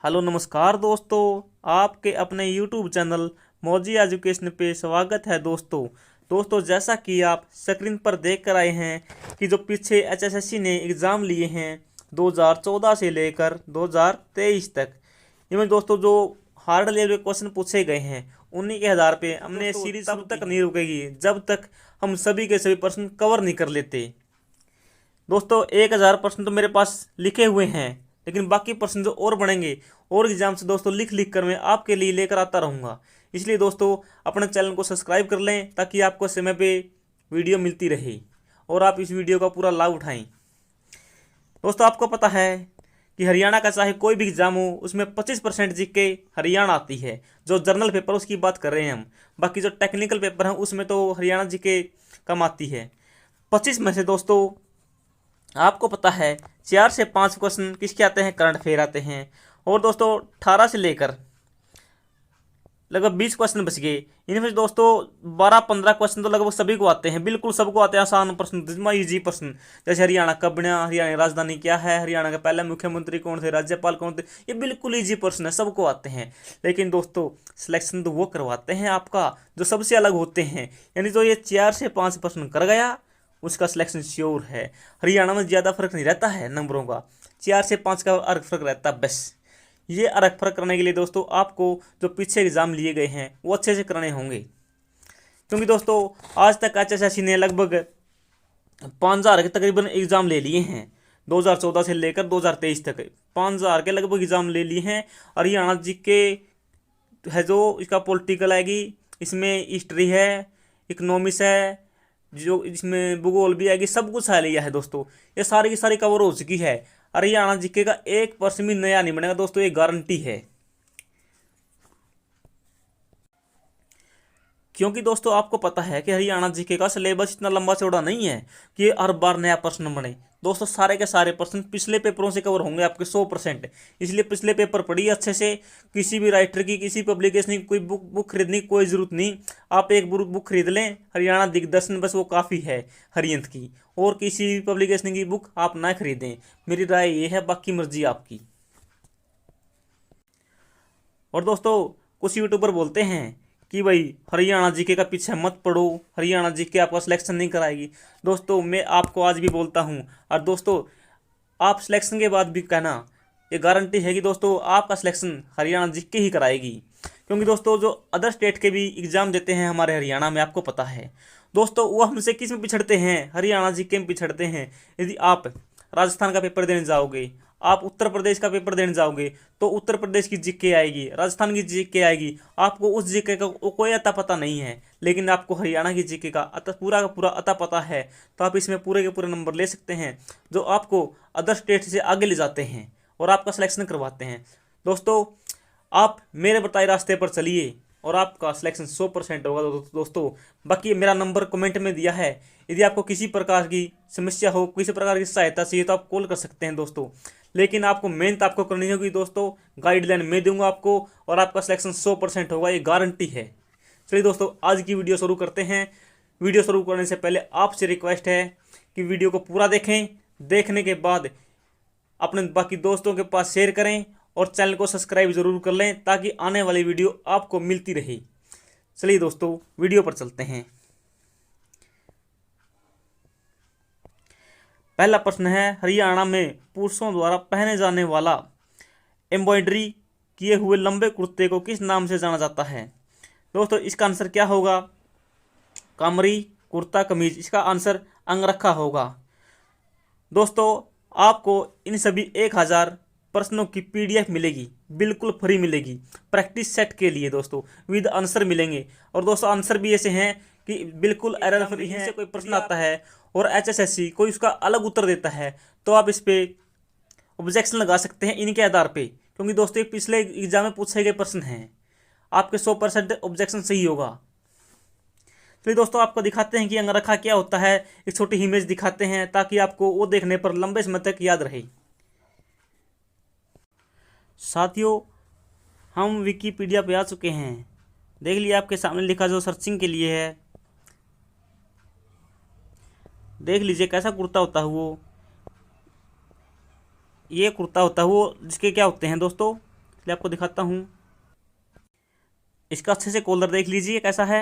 Hello नमस्कार दोस्तों, आपके अपने YouTube चैनल मौजी एजुकेशन पे स्वागत है। दोस्तों जैसा कि आप स्क्रीन पर देख कर आए हैं कि जो पीछे HSSC ने एग्ज़ाम लिए हैं 2014 से लेकर 2023 तक, इनमें दोस्तों जो हार्ड लेवल के क्वेश्चन पूछे गए हैं उन्हीं के आधार पे हमने सीरीज तब तक नहीं रुकेगी जब तक हम सभी के सभी प्रश्न कवर नहीं कर लेते। दोस्तों 1000 प्रश्न तो मेरे पास लिखे हुए हैं, लेकिन बाकी प्रश्न जो और बढ़ेंगे और एग्जाम से दोस्तों लिख लिख कर मैं आपके लिए लेकर आता रहूँगा। इसलिए दोस्तों अपने चैनल को सब्सक्राइब कर लें ताकि आपको समय पे वीडियो मिलती रहे और आप इस वीडियो का पूरा लाभ उठाएं। दोस्तों आपको पता है कि हरियाणा का चाहे कोई भी एग्जाम हो उसमें 25% जीके हरियाणा आती है। जो जर्नल पेपर उसकी बात कर रहे हैं हम, बाकी जो टेक्निकल पेपर हैं उसमें तो हरियाणा जीके कम आती है। 25 में से दोस्तों आपको पता है 4 से 5 क्वेश्चन किसके आते हैं, करंट अफेयर आते हैं। और दोस्तों 18 से लेकर लगभग 20 क्वेश्चन बच गए। इनमें से दोस्तों 12-15 क्वेश्चन तो लगभग सभी को आते हैं, बिल्कुल सबको आते हैं। आसान प्रश्न, जिसमें इजी प्रश्न, जैसे हरियाणा कब बना, हरियाणा की राजधानी क्या है, हरियाणा के पहले मुख्यमंत्री कौन थे, राज्यपाल कौन थे, ये बिल्कुल इजी प्रश्न है, सबको आते हैं। लेकिन दोस्तों सिलेक्शन तो वो करवाते हैं आपका जो सबसे अलग होते हैं, यानी जो ये 4 से 5 प्रश्न कर गया उसका सिलेक्शन श्योर है। हरियाणा में ज़्यादा फर्क नहीं रहता है नंबरों का, 4 से 5 का अर्क फर्क रहता है बस। ये अर्क फर्क करने के लिए दोस्तों आपको जो पीछे एग्जाम लिए गए हैं वो अच्छे से करने होंगे, क्योंकि दोस्तों आज तक HSSC ने लगभग 5000 के तकरीबन एग्ज़ाम ले लिए हैं। 2014 से लेकर 2023 तक 5000 के लगभग एग्ज़ाम ले लिए हैं। हरियाणा जी के है जो इसका पॉलिटिकल आएगी, इसमें हिस्ट्री है, इकोनॉमिक्स है, जो इसमें भूगोल भी आएगी, सब कुछ आ लिया है दोस्तों। ये सारी की सारी कवर हो चुकी है। हरियाणा जीके का 1% भी नया नहीं बनेगा दोस्तों, ये गारंटी है। क्योंकि दोस्तों आपको पता है कि हरियाणा जीके का सिलेबस इतना लंबा चौड़ा नहीं है कि हर बार नया प्रश्न बने। दोस्तों सारे के सारे प्रश्न पिछले पेपरों से कवर होंगे आपके 100%। इसलिए पिछले पेपर पढ़िए अच्छे से। किसी भी राइटर की, किसी पब्लिकेशन की कोई बुक खरीदने की कोई ज़रूरत नहीं। आप एक बुक खरीद लें, हरियाणा दिग्दर्शन, बस वो काफ़ी है हरियंत की। और किसी भी पब्लिकेशन की बुक आप ना खरीदें, मेरी राय ये है, बाकी मर्जी आपकी। और दोस्तों कुछ यूट्यूबर बोलते हैं कि भाई हरियाणा जीके का पीछे मत पड़ो, हरियाणा जीके आपका सिलेक्शन नहीं कराएगी। दोस्तों मैं आपको आज भी बोलता हूँ, और दोस्तों आप सिलेक्शन के बाद भी कहना, ये गारंटी है कि दोस्तों आपका सिलेक्शन हरियाणा जीके ही कराएगी। क्योंकि दोस्तों जो अदर स्टेट के भी एग्ज़ाम देते हैं हमारे हरियाणा में, आपको पता है दोस्तों, वो हमसे किस में पिछड़ते हैं, हरियाणा जीके में पिछड़ते हैं। यदि आप राजस्थान का पेपर देने जाओगे, आप उत्तर प्रदेश का पेपर देने जाओगे, तो उत्तर प्रदेश की जीके आएगी, राजस्थान की जीके आएगी, आपको उस जीके का कोई अता पता नहीं है। लेकिन आपको हरियाणा की जीके का पूरा अता पता है, तो आप इसमें पूरे के पूरे नंबर ले सकते हैं, जो आपको अदर स्टेट से आगे ले जाते हैं और आपका सिलेक्शन करवाते हैं। दोस्तों आप मेरे बताए रास्ते पर चलिए और आपका सिलेक्शन 100% होगा दोस्तों। बाकी मेरा नंबर कमेंट में दिया है, यदि आपको किसी प्रकार की समस्या हो, किसी प्रकार की सहायता चाहिए तो आप कॉल कर सकते हैं दोस्तों। लेकिन आपको मेहनत आपको करनी होगी दोस्तों, गाइडलाइन मैं दूंगा आपको और आपका सिलेक्शन 100% होगा, ये गारंटी है। चलिए दोस्तों आज की वीडियो शुरू करते हैं। वीडियो शुरू करने से पहले आपसे रिक्वेस्ट है कि वीडियो को पूरा देखें, देखने के बाद अपने बाकी दोस्तों के पास शेयर करें और चैनल को सब्सक्राइब जरूर कर लें ताकि आने वाली वीडियो आपको मिलती रहे। चलिए दोस्तों वीडियो पर चलते हैं। पहला प्रश्न है, हरियाणा में पुरुषों द्वारा पहने जाने वाला एम्ब्रॉयडरी किए हुए लंबे कुर्ते को किस नाम से जाना जाता है। दोस्तों इसका आंसर क्या होगा, कामरी, कुर्ता, कमीज। इसका आंसर अंगरखा होगा। दोस्तों आपको इन सभी 1000 प्रश्नों की PDF मिलेगी, बिल्कुल फ्री मिलेगी, प्रैक्टिस सेट के लिए दोस्तों, विद आंसर मिलेंगे। और दोस्तों आंसर भी ऐसे हैं कि बिल्कुल एरर फ्री है। से कोई प्रश्न आता है और HSSC कोई उसका अलग उत्तर देता है तो आप इस पर ऑब्जेक्शन लगा सकते हैं इनके आधार पे, क्योंकि दोस्तों ये पिछले एग्जाम में पूछे गए प्रश्न हैं, आपके 100% ऑब्जेक्शन सही होगा। चलिए दोस्तों आपको दिखाते हैं कि अंगरखा क्या होता है, एक छोटी इमेज दिखाते हैं ताकि आपको वो देखने पर लंबे समय तक याद रहे। साथियों हम विकीपीडिया पे आ चुके हैं, देख लिया आपके सामने लिखा जो सर्चिंग के लिए है, देख लीजिए कैसा कुर्ता होता है वो। ये कुर्ता होता है वो, जिसके क्या होते हैं दोस्तों, चलिए आपको दिखाता हूँ। इसका अच्छे से कॉलर देख लीजिए कैसा है।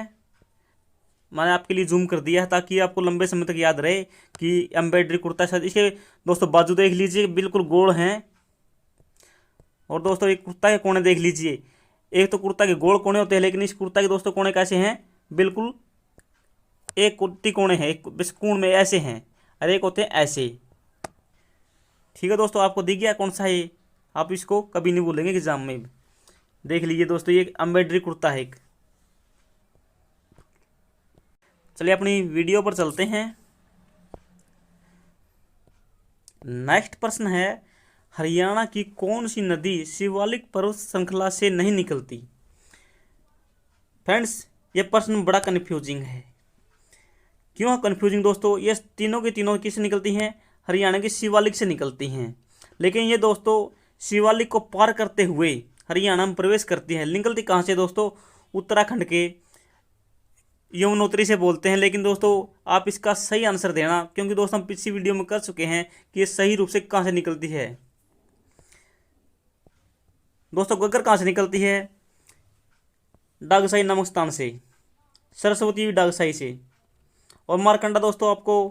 मैंने आपके लिए जूम कर दिया है ताकि आपको लंबे समय तक याद रहे कि एम्ब्रॉयडरी कुर्ता है। इसके दोस्तों बाजू देख लीजिए बिल्कुल गोल हैं। और दोस्तों एक कुर्ता के कोने देख लीजिए। एक तो कुर्ता के गोल कोने होते हैं, लेकिन इस कुर्ता के दोस्तों कोने कैसे हैं, बिल्कुल एक कुर्ती कोने हैं, एक बस कोण में ऐसे हैं और एक होते हैं ऐसे। ठीक है दोस्तों, आपको दिख गया कौन सा है, आप इसको कभी नहीं भूलेंगे एग्जाम में। देख लीजिए दोस्तों, ये एम्ब्रॉयडरी कुर्ता है एक। चलिए अपनी वीडियो पर चलते हैं। नेक्स्ट प्रश्न है, हरियाणा की कौन सी नदी शिवालिक पर्वत श्रृंखला से नहीं निकलती। फ्रेंड्स, ये प्रश्न बड़ा कन्फ्यूजिंग है। क्यों कन्फ्यूजिंग दोस्तों, ये तीनों की तीनों किससे निकलती हैं, हरियाणा की शिवालिक से निकलती हैं। लेकिन ये दोस्तों शिवालिक को पार करते हुए हरियाणा में प्रवेश करती है। निकलती कहाँ से दोस्तों, उत्तराखंड के यमुनोत्री से बोलते हैं। लेकिन दोस्तों आप इसका सही आंसर देना, क्योंकि दोस्तों हम पिछली वीडियो में कर चुके हैं कि ये सही रूप से कहाँ से निकलती है। दोस्तों गग्गर कहाँ से निकलती है, डागसाई नामक स्थान से। सरस्वती भी डागसाई से। और मारकंडा दोस्तों आपको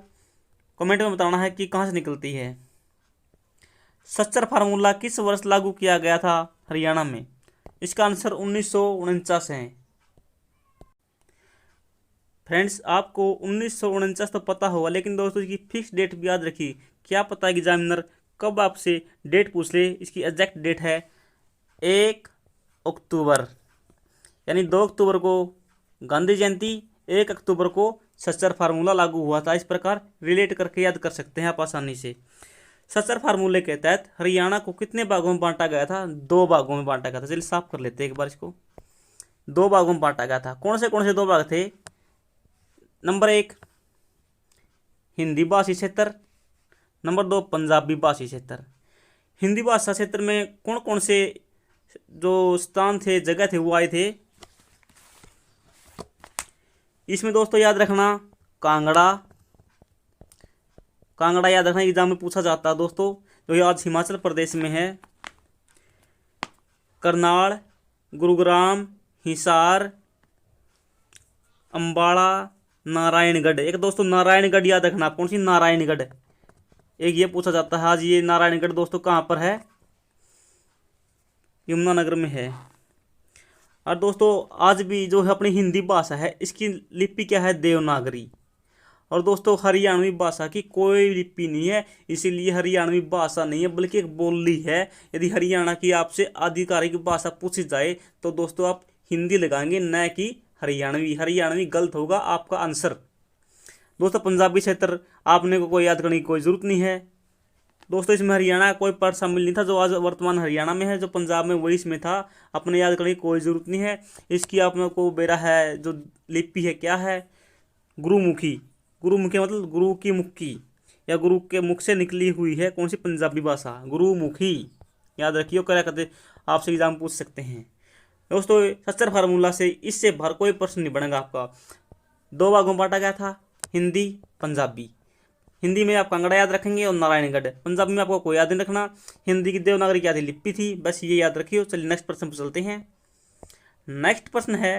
कमेंट में बताना है कि कहाँ से निकलती है। सच्चर फार्मूला किस वर्ष लागू किया गया था हरियाणा में। इसका आंसर 1949 है। फ्रेंड्स, आपको 1949 तो पता होगा, लेकिन दोस्तों इसकी फिक्स डेट भी याद रखिए। क्या पता एग्जामिनर कब आपसे डेट पूछ ले। इसकी एग्जैक्ट डेट है 1 अक्टूबर, यानी 2 अक्टूबर को गांधी जयंती, 1 अक्टूबर को सच्चर फार्मूला लागू हुआ था। इस प्रकार रिलेट करके याद कर सकते हैं आप आसानी से। सच्चर फार्मूले के तहत हरियाणा को कितने भागों में बांटा गया था, 2 भागों में बांटा गया था। चलिए साफ कर लेते हैं एक बार इसको। 2 भागों में बांटा गया था। कौन से 2 भाग थे। नंबर 1 हिंदी भाषी क्षेत्र, नंबर 2 पंजाबी भाषी क्षेत्र। हिंदी भाषा क्षेत्र में कौन कौन से जो स्थान थे, जगह थे, वो आए थे। इसमें दोस्तों याद रखना कांगड़ा, कांगड़ा याद रखना, एग्जाम में पूछा जाता है दोस्तों, जो ये आज हिमाचल प्रदेश में है। करनाल, गुरुग्राम, हिसार, अंबाला, नारायणगढ़। एक दोस्तों नारायणगढ़ याद रखना, कौन सी नारायणगढ़, एक ये पूछा जाता है आज। ये नारायणगढ़ दोस्तों कहाँ पर है, यमुनानगर में है। और दोस्तों आज भी जो है अपनी हिंदी भाषा है, इसकी लिपि क्या है, देवनागरी। और दोस्तों हरियाणवी भाषा की कोई लिपि नहीं है, इसीलिए हरियाणवी भाषा नहीं है बल्कि एक बोली है। यदि हरियाणा की आपसे आधिकारिक भाषा पूछी जाए तो दोस्तों आप हिंदी लगाएंगे, न कि हरियाणवी। हरियाणवी गलत होगा आपका आंसर। दोस्तों पंजाबी क्षेत्र आपने को कोई याद करने की कोई ज़रूरत नहीं है। दोस्तों इसमें हरियाणा का कोई पार्ट शामिल नहीं था, जो आज वर्तमान हरियाणा में है। जो पंजाब में वही इसमें था, अपने याद करने की कोई ज़रूरत नहीं है। इसकी आप लोग को बेरा है, जो लिपि है क्या है, गुरुमुखी। गुरुमुखी मतलब गुरु की मुख की, या गुरु के मुख से निकली हुई है कौन सी पंजाबी भाषा, गुरुमुखी। याद रखिए, क्या करते आपसे एग्जाम पूछ सकते हैं। दोस्तों सच्चर फार्मूला से इससे भर कोई प्रश्न नहीं बनेगा आपका। 2 भागों में बांटा गया था, हिंदी पंजाबी। हिंदी में आप कांगड़ा याद रखेंगे और नारायणगढ़। पंजाबी में आपको कोई याद नहीं रखना। हिंदी की देवनागरी क्या थी, लिपि थी, बस ये याद रखिए। चलिए नेक्स्ट प्रश्न पर चलते हैं। नेक्स्ट प्रश्न है,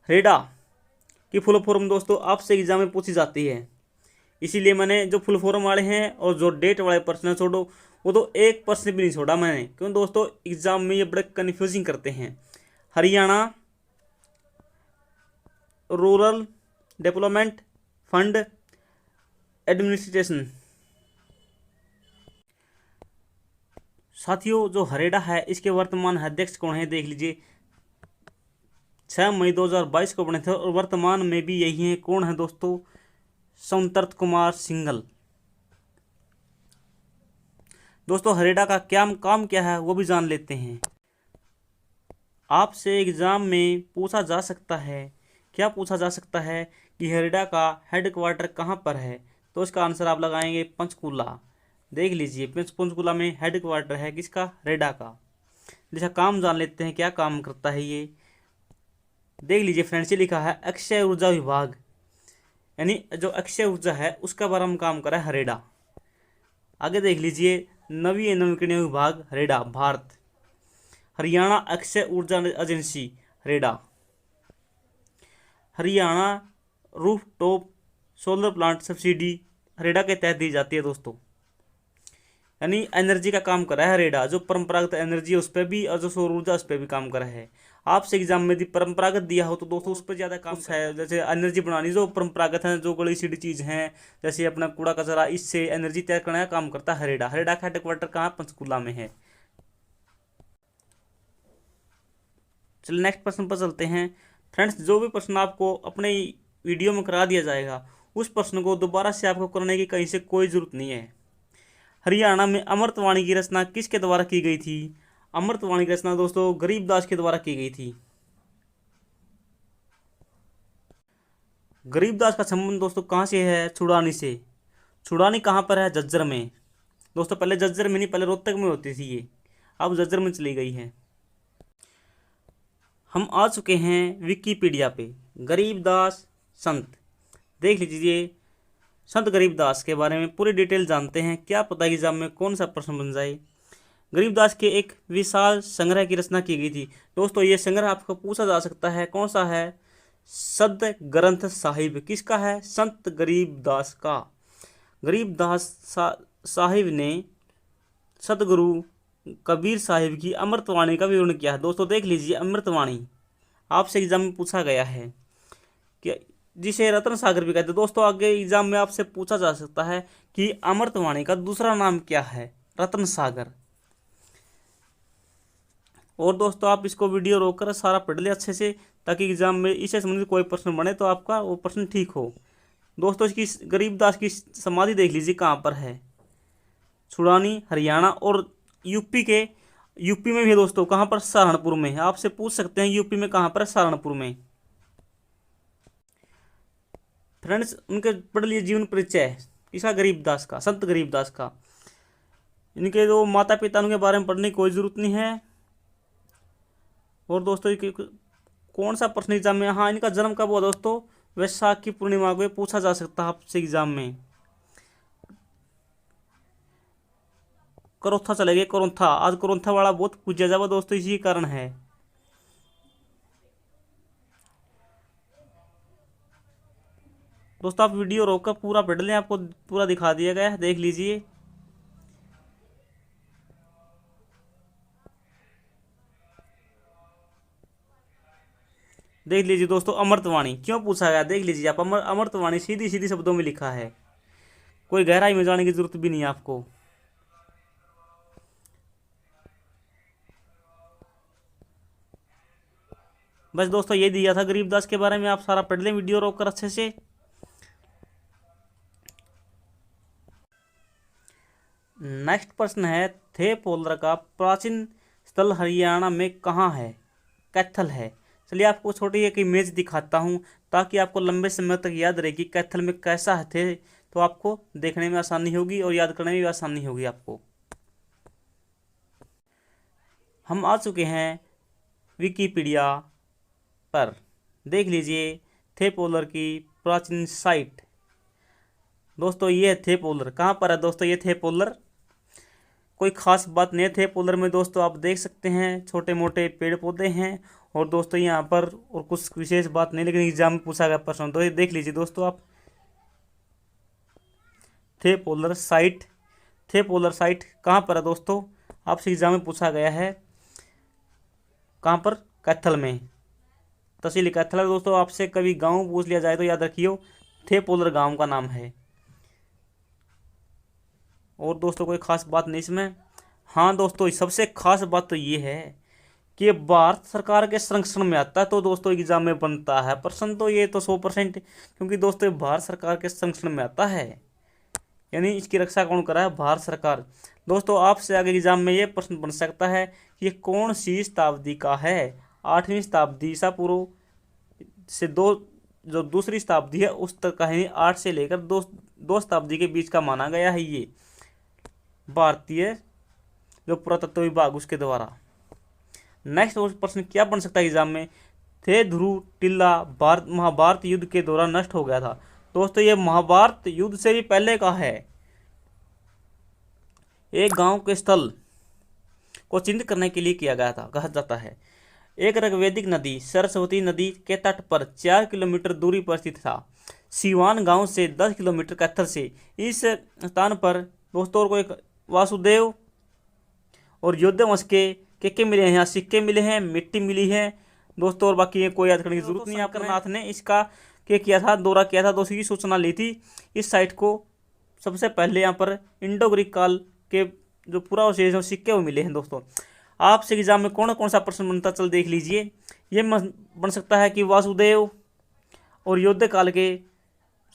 रेडा की फुल फॉर्म दोस्तों आपसे एग्जाम में पूछी जाती है, इसीलिए मैंने जो फुल फॉर्म वाले हैं और जो डेट वाले प्रश्न छोड़ो, वो तो एक प्रश्न भी नहीं छोड़ा मैंने, क्यों दोस्तों एग्जाम में ये बड़े कन्फ्यूजिंग करते हैं। Haryana rural development fund administration. साथियों जो हरेडा है इसके वर्तमान अध्यक्ष कौन है, देख लीजिए। 6 मई 2022 को बने थे और वर्तमान में भी यही है। कौन है दोस्तों, संतर्थ कुमार सिंघल। दोस्तों हरेडा का क्या काम क्या है वो भी जान लेते हैं। आपसे एग्जाम में पूछा जा सकता है, क्या पूछा जा सकता है कि हरेडा का हेडक्वार्टर कहाँ पर है, तो इसका आंसर आप लगाएंगे पंचकूला। देख लीजिए पंचकूला में हेडक्वार्टर है किसका, हरेडा का। जैसा काम जान लेते हैं, क्या काम करता है ये, देख लीजिए फ्रेंड्स। ये लिखा है अक्षय ऊर्जा विभाग, यानी जो अक्षय ऊर्जा है उसका बारे में काम करा है हरेडा। आगे देख लीजिए नवीकरणीय विभाग हरेडा भारत। हरियाणा अक्षय ऊर्जा एजेंसी रेडा। Haryana rooftop solar plant subsidy HAREDA के तहत दी जाती है दोस्तों। यानी एनर्जी का काम कर रहा है हरेडा, जो परंपरागत एनर्जी है उस पर भी और जो सौर ऊर्जा उस पर भी काम कर रहा है। आपसे एग्जाम में यदि परंपरागत दिया हो तो दोस्तों उस पर ज़्यादा काम है। जैसे एनर्जी बनानी जो परंपरागत है, जो गली सीधी चीज़ हैं, जैसे अपना कूड़ा कचरा, इससे एनर्जी तैयार करने का काम करता है हरेडा। हरेडा का हेडक्वार्टर कहाँ, पंचकूला में है। चलिए नेक्स्ट प्रश्न पर चलते हैं। फ्रेंड्स, जो भी प्रश्न आपको अपने वीडियो में करा दिया जाएगा उस प्रश्न को दोबारा से आपको करने की कहीं से कोई ज़रूरत नहीं है। हरियाणा में अमृतवाणी की रचना किसके द्वारा की गई थी? अमृतवाणी की रचना दोस्तों गरीबदास के द्वारा की गई थी। गरीबदास का संबंध दोस्तों कहाँ से है? छुड़ानी से। छुड़ानी कहाँ पर है? झज्जर में। दोस्तों पहले झज्जर में नहीं, पहले रोहतक में होती थी ये, अब झज्जर में चली गई है। हम आ चुके हैं विकिपीडिया पे। गरीबदास संत, देख लीजिए। संत गरीबदास के बारे में पूरी डिटेल जानते हैं। क्या पता एग्जाम में कौन सा प्रश्न बन जाए। गरीबदास के एक विशाल संग्रह की रचना की गई थी। दोस्तों ये संग्रह आपको पूछा जा सकता है, कौन सा है? सद ग्रंथ साहिब। किसका है? संत गरीबदास का। गरीबदास साहिब ने सदगुरु कबीर साहिब की अमृतवाणी का विवरण किया है। दोस्तों देख लीजिए, अमृतवाणी आपसे एग्जाम में पूछा गया है कि जिसे रत्न सागर भी कहते हैं। दोस्तों आगे एग्जाम में आपसे पूछा जा सकता है कि अमृतवाणी का दूसरा नाम क्या है? रत्न सागर। और दोस्तों आप इसको वीडियो रोककर सारा पढ़ ले अच्छे से, ताकि एग्जाम में इससे संबंधित कोई प्रश्न बने तो आपका वो प्रश्न ठीक हो। दोस्तों इसकी गरीबदास की समाधि देख लीजिए कहाँ पर है। छुड़ानी हरियाणा और यूपी में भी है दोस्तों। कहाँ पर? सहारनपुर में। आपसे पूछ सकते हैं यूपी में कहाँ पर? सहारनपुर में। फ्रेंड्स उनके पढ़ लिए जीवन परिचय इसका, गरीबदास का, संत गरीबदास का। इनके जो माता पिता उनके बारे में पढ़ने की कोई ज़रूरत नहीं है। और दोस्तों कौन सा प्रश्न एग्जाम में, हाँ इनका जन्म कब हुआ दोस्तों? वैशाख की पूर्णिमा को पूछा जा सकता है आपसे एग्जाम में। करोथा चले गए, करोथा। आज करोथा वाला बहुत पूछा जाएगा दोस्तों, इसी कारण है। दोस्तों आप वीडियो रोककर पूरा पढ़ लें, आपको पूरा दिखा दिया गया है, देख लीजिए। देख लीजिए दोस्तों, अमृतवाणी क्यों पूछा गया देख लीजिए आप। अमृतवाणी सीधी सीधी शब्दों में लिखा है, कोई गहराई में जाने की जरूरत भी नहीं है आपको। बस दोस्तों ये दिया था गरीबदास के बारे में, आप सारा पढ़ लें वीडियो रोककर अच्छे से। नेक्स्ट प्रश्न है, थे पोलर का प्राचीन स्थल हरियाणा में कहाँ है? कैथल है। चलिए आपको छोटी एक इमेज दिखाता हूँ ताकि आपको लंबे समय तक याद रहे कि कैथल में कैसा है थे, तो आपको देखने में आसानी होगी और याद करने में भी आसानी होगी आपको। हम आ चुके हैं विकिपीडिया पर, देख लीजिए थे पोलर की प्राचीन साइट। दोस्तों ये थे पोलर कहाँ पर है? दोस्तों ये थे पोलर, कोई खास बात नहीं थे पोलर में दोस्तों। आप देख सकते हैं छोटे मोटे पेड़ पौधे हैं और दोस्तों यहाँ पर और कुछ विशेष बात नहीं, लेकिन एग्जाम में पूछा गया प्रश्न तो ये देख लीजिए दोस्तों आप। थे पोलर साइट, थे पोलर साइट कहाँ पर है दोस्तों? आपसे एग्जाम में पूछा गया है, कहाँ पर? कैथल में, तहसील कैथल है दोस्तों। आपसे कभी गांव पूछ लिया जाए तो याद रखियो थे पोलर गांव का नाम है। और दोस्तों कोई खास बात नहीं इसमें। हाँ दोस्तों सबसे खास बात तो ये है कि भारत सरकार के संरक्षण में आता है, तो दोस्तों एग्जाम में बनता है प्रश्न तो ये तो 100%, क्योंकि दोस्तों भारत सरकार के संरक्षण में आता है, यानी इसकी रक्षा कौन करा है? भारत सरकार। दोस्तों आपसे आगे एग्जाम में ये प्रश्न बन सकता है कि ये कौन सी शताब्दी का है? 8वीं शताब्दी ईसा पूर्व से जो दूसरी शताब्दी है उस तक का है। 8 से लेकर दो शताब्दी के बीच का माना गया है ये, भारतीय जो पुरातत्व विभाग उसके द्वारा। नेक्स्ट प्रश्न क्या बन सकता है एग्जाम में? थे ध्रुव टिल्ला महाभारत युद्ध के दौरान नष्ट हो गया था। दोस्तों ये महाभारत युद्ध से भी पहले का है। एक गांव के स्थल को चिन्हित करने के लिए किया गया था, कहा जाता है। एक ऋग्वेदिक नदी सरस्वती नदी के तट पर 4 किलोमीटर दूरी पर स्थित था। सिवान गांव से 10 किलोमीटर का स्थल से इस स्थान पर दोस्तों को एक वासुदेव और योद्धा वंश के मिले हैं, यहाँ सिक्के मिले हैं, मिट्टी मिली है दोस्तों, और बाकी कोई याद करने की जरूरत नहीं। आपका नाथ ने इसका किया था, दौरा किया था, दोस्तों की सूचना ली थी। इस साइट को सबसे पहले यहाँ पर इंडो ग्रीक काल के जो पुरावशेष हैं सिक्के वो मिले हैं दोस्तों। आपसे एग्जाम में कौन कौन सा प्रश्न बनता चल देख लीजिए। ये बन सकता है कि वासुदेव और योद्धा काल के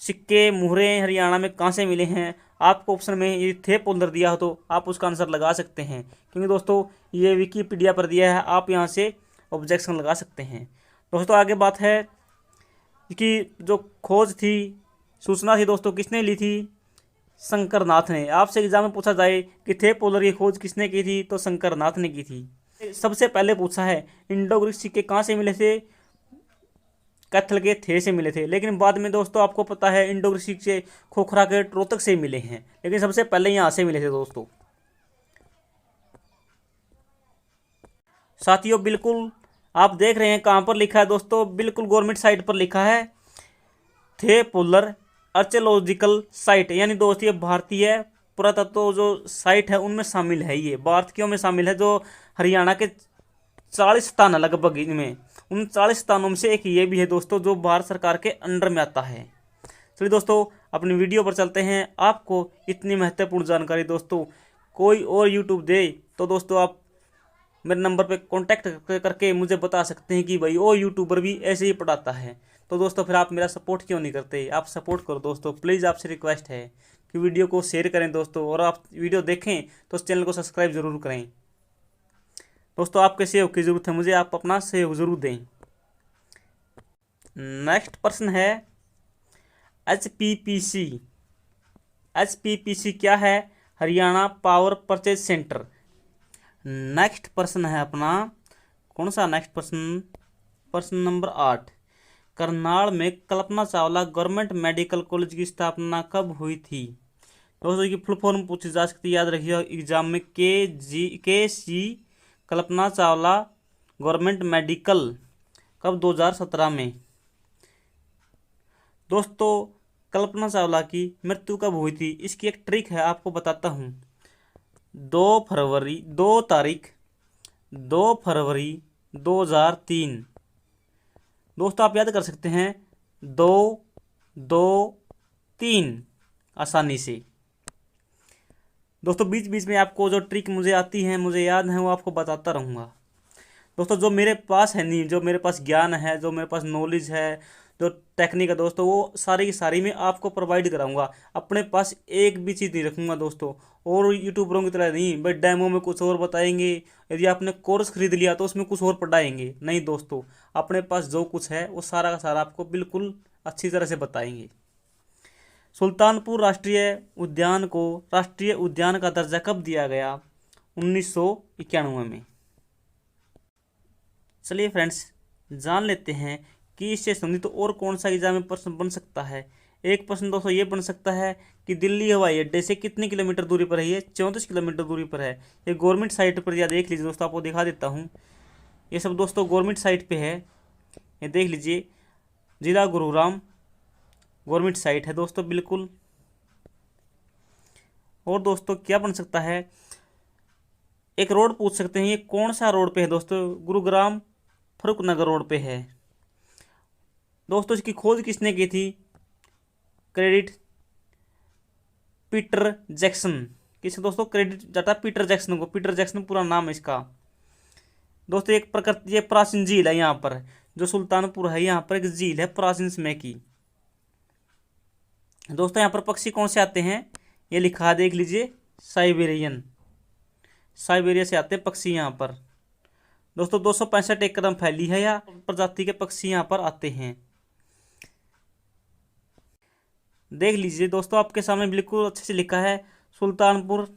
सिक्के मुहरे हरियाणा में कहाँ से मिले हैं। आपको ऑप्शन में ये थे पोलर दिया हो तो आप उसका आंसर लगा सकते हैं, क्योंकि दोस्तों ये विकिपीडिया पर दिया है, आप यहाँ से ऑब्जेक्शन लगा सकते हैं। दोस्तों आगे बात है कि जो खोज थी, सूचना थी दोस्तों, किसने ली थी? शंकरनाथ ने। आपसे एग्जाम में पूछा जाए कि थे पोलर की खोज किसने की थी, तो शंकरनाथ ने की थी। सबसे पहले पूछा है इंडो ग्रीक सिक्के कहाँ से मिले थे? कैथल के थे से मिले थे, लेकिन बाद में दोस्तों आपको पता है इंडो ग्रीक सिक्के खोखरा के रोहतक से मिले हैं, लेकिन सबसे पहले यहाँ से मिले थे दोस्तों। साथियों बिल्कुल आप देख रहे हैं कहाँ पर लिखा है दोस्तों, बिल्कुल गवर्नमेंट साइट पर लिखा है थे पोलर आर्कियोलॉजिकल साइट, यानी दोस्तों ये भारतीय पुरातत्व जो साइट है उनमें शामिल है। ये भारतीयों में शामिल है, जो हरियाणा के 40 स्थान है लगभग, इनमें उन 40 स्थानों में से एक ये भी है दोस्तों, जो भारत सरकार के अंडर में आता है। चलिए दोस्तों अपनी वीडियो पर चलते हैं। आपको इतनी महत्वपूर्ण जानकारी दोस्तों कोई और यूट्यूब दे तो दोस्तों आप मेरे नंबर पे कांटेक्ट करके मुझे बता सकते हैं कि भाई वो यूट्यूबर भी ऐसे ही पढ़ाता है। तो दोस्तों फिर आप मेरा सपोर्ट क्यों नहीं करते? आप सपोर्ट करो दोस्तों, प्लीज़ आपसे रिक्वेस्ट है कि वीडियो को शेयर करें दोस्तों, और आप वीडियो देखें तो उस चैनल को सब्सक्राइब जरूर करें दोस्तों। आपके सहयोग की ज़रूरत है मुझे, आप अपना सहयोग जरूर दें। नेक्स्ट प्रश्न है HPPC। HPPC क्या है? Haryana power purchase centre. Next प्रश्न है अपना, कौन सा नेक्स्ट प्रश्न? प्रश्न नंबर 8। करनाल में Kalpana Chawla government medical college की स्थापना कब हुई थी? दोस्तों की फुल फॉर्म पूछी जा सकती है, याद रखिए एग्जाम में। के सी कल्पना चावला गवर्नमेंट मेडिकल, कब? 2017 में। दोस्तों कल्पना चावला की मृत्यु कब हुई थी? इसकी एक ट्रिक है, आपको बताता हूँ। 2 तारीख 2003। दोस्तों आप याद कर सकते हैं 2-2-3 आसानी से। दोस्तों बीच बीच में आपको जो ट्रिक मुझे आती है, मुझे याद है, वो आपको बताता रहूँगा दोस्तों। जो मेरे पास है नहीं, जो मेरे पास ज्ञान है, जो मेरे पास नॉलेज है, जो टेक्निक है दोस्तों, वो सारी की सारी मैं आपको प्रोवाइड कराऊंगा। अपने पास एक भी चीज़ नहीं रखूंगा दोस्तों, और यूट्यूबरों की तरह नहीं भाई डेमो में कुछ और बताएंगे, यदि आपने कोर्स खरीद लिया तो उसमें कुछ और पढ़ाएंगे। नहीं दोस्तों, अपने पास जो कुछ है वो सारा का सारा आपको बिल्कुल अच्छी तरह से बताएंगे। सुल्तानपुर राष्ट्रीय उद्यान को राष्ट्रीय उद्यान का दर्जा कब दिया गया? 1991 में। चलिए फ्रेंड्स जान लेते हैं कि इससे संबंधित और कौन सा एग्जाम में प्रश्न बन सकता है। एक प्रश्न दोस्तों ये बन सकता है कि दिल्ली हवाई अड्डे से कितने किलोमीटर दूरी पर है? ये 34 किलोमीटर दूरी पर है। ये गवर्नमेंट साइट पर, या देख लीजिए दोस्तों, आपको दिखा देता हूँ। ये सब दोस्तों गवर्नमेंट साइट पे है, ये देख लीजिए। जिला गुरुग्राम गवर्नमेंट साइट है दोस्तों बिल्कुल। और दोस्तों क्या बन सकता है? एक रोड पूछ सकते हैं, ये कौन सा रोड पे है दोस्तों? गुरुग्राम फरुखनगर रोड पे है दोस्तों। इसकी खोज किसने की थी? Credit Peter Jackson. किसे दोस्तों? क्रेडिट जाता है पीटर जैक्सन को। पीटर जैक्सन पूरा नाम है इसका दोस्तों। एक प्रकृति, ये प्राचीन झील है यहाँ पर, जो सुल्तानपुर है यहाँ पर एक झील है प्राचीन समय की दोस्तों। यहाँ पर पक्षी कौन से आते हैं? ये लिखा है, देख लीजिए, साइबेरिया से आते हैं पक्षी यहाँ पर दोस्तों। 265 एकड़ में फैली है या प्रजाति के पक्षी यहाँ पर आते हैं। देख लीजिए दोस्तों, आपके सामने बिल्कुल अच्छे से लिखा है सुल्तानपुर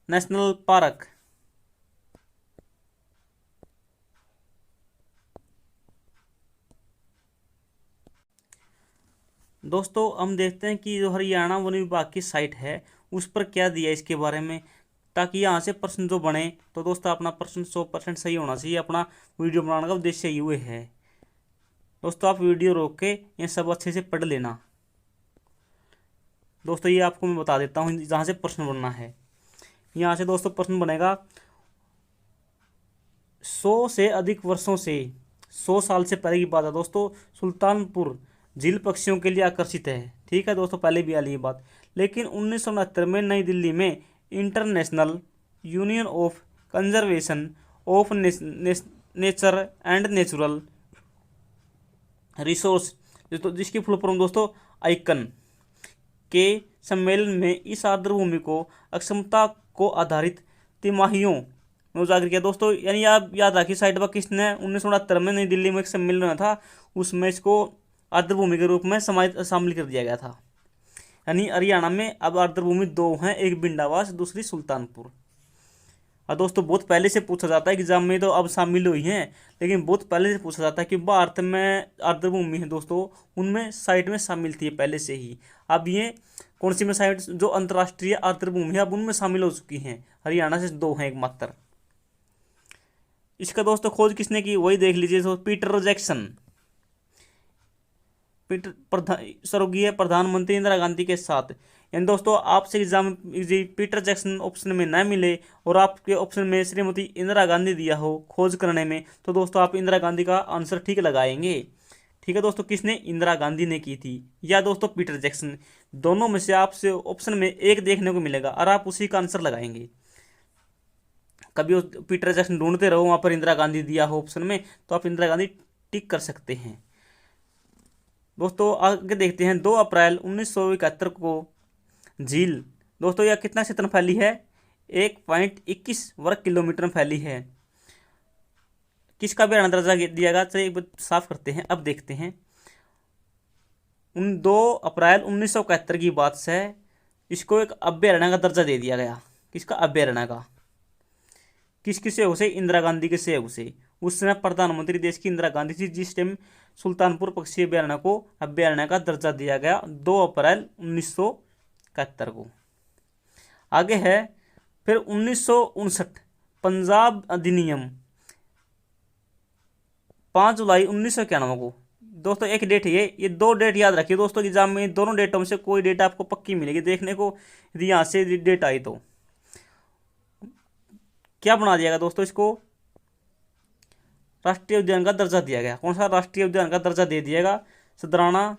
नेशनल पार्क। दोस्तों हम देखते हैं कि जो हरियाणा वन विभाग की साइट है उस पर क्या दिया इसके बारे में। ताकि यहाँ से प्रश्न जो बने तो दोस्तों अपना प्रश्न 100% सही होना चाहिए। अपना वीडियो बनाने का उद्देश्य ये हुए है। दोस्तों आप वीडियो रोक के ये सब अच्छे से पढ़ लेना। दोस्तों ये आपको मैं बता देता हूँ जहाँ से प्रश्न बनना है। यहाँ से दोस्तों प्रश्न बनेगा 100 से अधिक वर्षों से 100 साल से पहले की बात है दोस्तों, सुल्तानपुर झील पक्षियों के लिए आकर्षित है। ठीक है दोस्तों, पहले भी आ रही ये बात। लेकिन 1969 में नई दिल्ली में international union of conservation of nature and natural resource, जिसकी फुल फॉर्म दोस्तों आइकन, के सम्मेलन में इस आर्द्रभूमि को अक्षमता को आधारित तिमाहियों में उजागर किया दोस्तों। यानी आप याद रखिए साइड पर किसने 1969 में नई दिल्ली में एक सम्मेलन हुआ था, उसमें इसको आर्द्रभूमि के रूप में शामिल कर दिया गया था। यानी हरियाणा में अब आर्द्रभूमि 2 हैं, एक बिंडावास दूसरी सुल्तानपुर। और दोस्तों बहुत पहले से पूछा जाता है एग्जाम में, तो अब शामिल हुई हैं, लेकिन बहुत पहले से पूछा जाता है कि भारत में आर्द्रभूमि है दोस्तों, उनमें साइट में शामिल थी पहले से ही। अब ये कौन सी में साइट जो अंतर्राष्ट्रीय आर्द्रभूमि है अब उनमें शामिल हो चुकी हैं। हरियाणा से 2 हैं एकमात्र। इसका दोस्तों खोज किसने की वही देख लीजिए। तो पीटर जैक्सन, स्वर्गीय प्रधानमंत्री इंदिरा गांधी के साथ। यानी दोस्तों आपसे एग्जाम पीटर जैक्सन ऑप्शन में न मिले और आपके ऑप्शन में श्रीमती इंदिरा गांधी दिया हो खोज करने में, तो दोस्तों आप इंदिरा गांधी का आंसर ठीक लगाएंगे। ठीक है दोस्तों, किसने? इंदिरा गांधी ने की थी या दोस्तों पीटर जैक्सन। दोनों में से आपसे ऑप्शन में एक देखने को मिलेगा और आप उसी का आंसर लगाएंगे। कभी पीटर जैक्सन ढूंढते रहो, वहां पर इंदिरा गांधी दिया हो ऑप्शन में, तो आप इंदिरा गांधी टिक कर सकते हैं। दोस्तों आगे देखते हैं 2 अप्रैल 1971 को झील दोस्तों यह कितना क्षेत्र में फैली है? 1.21 वर्ग किलोमीटर में फैली है। किसका अभ्यारण्य दर्जा दिया गया? चलिए एक बार साफ करते हैं। अब देखते हैं 2 अप्रैल 1971 की बात से इसको एक अभ्यारण्य का दर्जा दे दिया गया। किसका? अभ्यारण्य का। किसके सहयोग से? इंदिरा गांधी के सहयोग से। उस समय प्रधानमंत्री देश की इंदिरा गांधी थी, जिस टाइम सुल्तानपुर पक्षी अभ्यारण्य को अभ्यारण्य का दर्जा दिया गया 2 अप्रैल 1971 को। आगे है फिर 1959 पंजाब अधिनियम 5 जुलाई 1991 को। दोस्तों एक डेट है ये 2 डेट याद रखिए दोस्तों, एग्जाम में दोनों डेटों में से कोई डेट आपको पक्की मिलेगी देखने को, यदि यहाँ से डेट आई तो। क्या बना दिया गया दोस्तों? इसको राष्ट्रीय उद्यान का दर्जा दिया गया। कौन सा राष्ट्रीय उद्यान का दर्जा दे दिया गया? सदराना,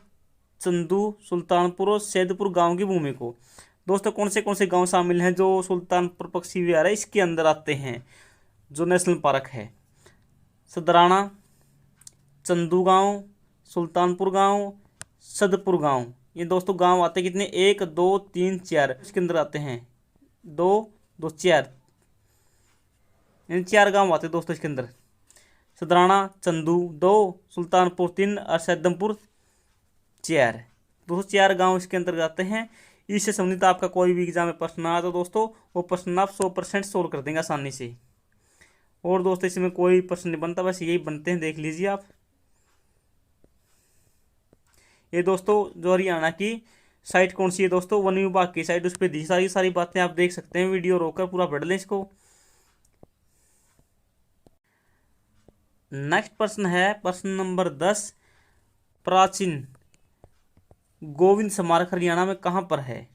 चंदू, सुल्तानपुर और सैदपुर गांव की भूमि को। दोस्तों कौन से गांव शामिल हैं जो सुल्तानपुर पक्षी विहार है इसके अंदर आते हैं, जो नेशनल पार्क है? सदराना, चंदू गांव, सुल्तानपुर गांव, सदपुर गांव। ये दोस्तों गांव आते कितने? 1 2 3 4 इसके अंदर आते हैं। 2 2 4 इन 4 गांव आते दोस्तों इसके अंदर। सदराना, चंदू 2, सुल्तानपुर 3 और सैदमपुर 4। दोस्तों 4 गांव इसके अंतर्गत आते हैं। इससे संबंधित आपका कोई भी एग्जाम में प्रश्न आया तो दोस्तों वो प्रश्न आप 100% सोल्व कर देंगे आसानी से। और दोस्तों इसमें कोई प्रश्न नहीं बनता, बस यही बनते हैं, देख लीजिए आप। ये दोस्तों जो हरियाणा की साइट कौन सी है दोस्तों? वन विभाग की साइट, उस पर दी सारी बातें आप देख सकते हैं। वीडियो रोककर पूरा पढ़ लें इसको। नेक्स्ट प्रश्न है प्रश्न नंबर 10। प्राचीन गोविंद स्मारक हरियाणा में कहां पर है?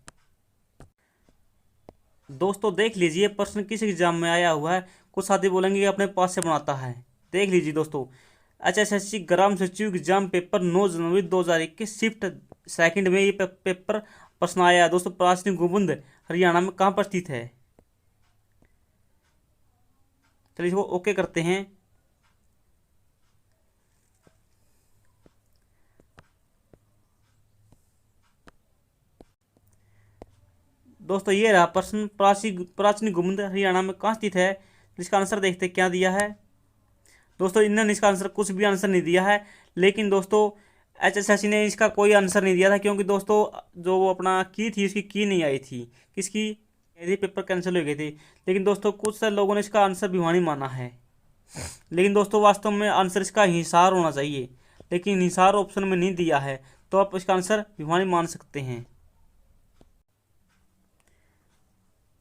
दोस्तों देख लीजिए प्रश्न किस एग्जाम में आया हुआ है। कुछ साथी बोलेंगे कि अपने पास से बनाता है। देख लीजिए दोस्तों, HSSC ग्राम सचिव एग्जाम पेपर 9 जनवरी 2021 शिफ्ट 2 में ये पेपर प्रश्न आया है दोस्तों। प्राचीन गोविंद हरियाणा में कहां पर स्थित है? चलिए इसको ओके करते हैं। दोस्तों ये रहा प्रश्न, प्राचीन गोविंद हरियाणा में कहाँ स्थित है? इसका आंसर देखते क्या दिया है दोस्तों। इन्होंने इसका आंसर कुछ भी आंसर नहीं दिया है, लेकिन दोस्तों HSSC ने इसका कोई आंसर नहीं दिया था, क्योंकि दोस्तों जो वो अपना की थी उसकी की नहीं आई थी। किसकी? यदि पेपर कैंसिल हो गए थे। लेकिन दोस्तों कुछ लोगों ने इसका आंसर भिवानी माना है, लेकिन दोस्तों वास्तव में आंसर इसका हिसार होना चाहिए, लेकिन हिसार ऑप्शन में नहीं दिया है, तो आप इसका आंसर भिवानी मान सकते हैं।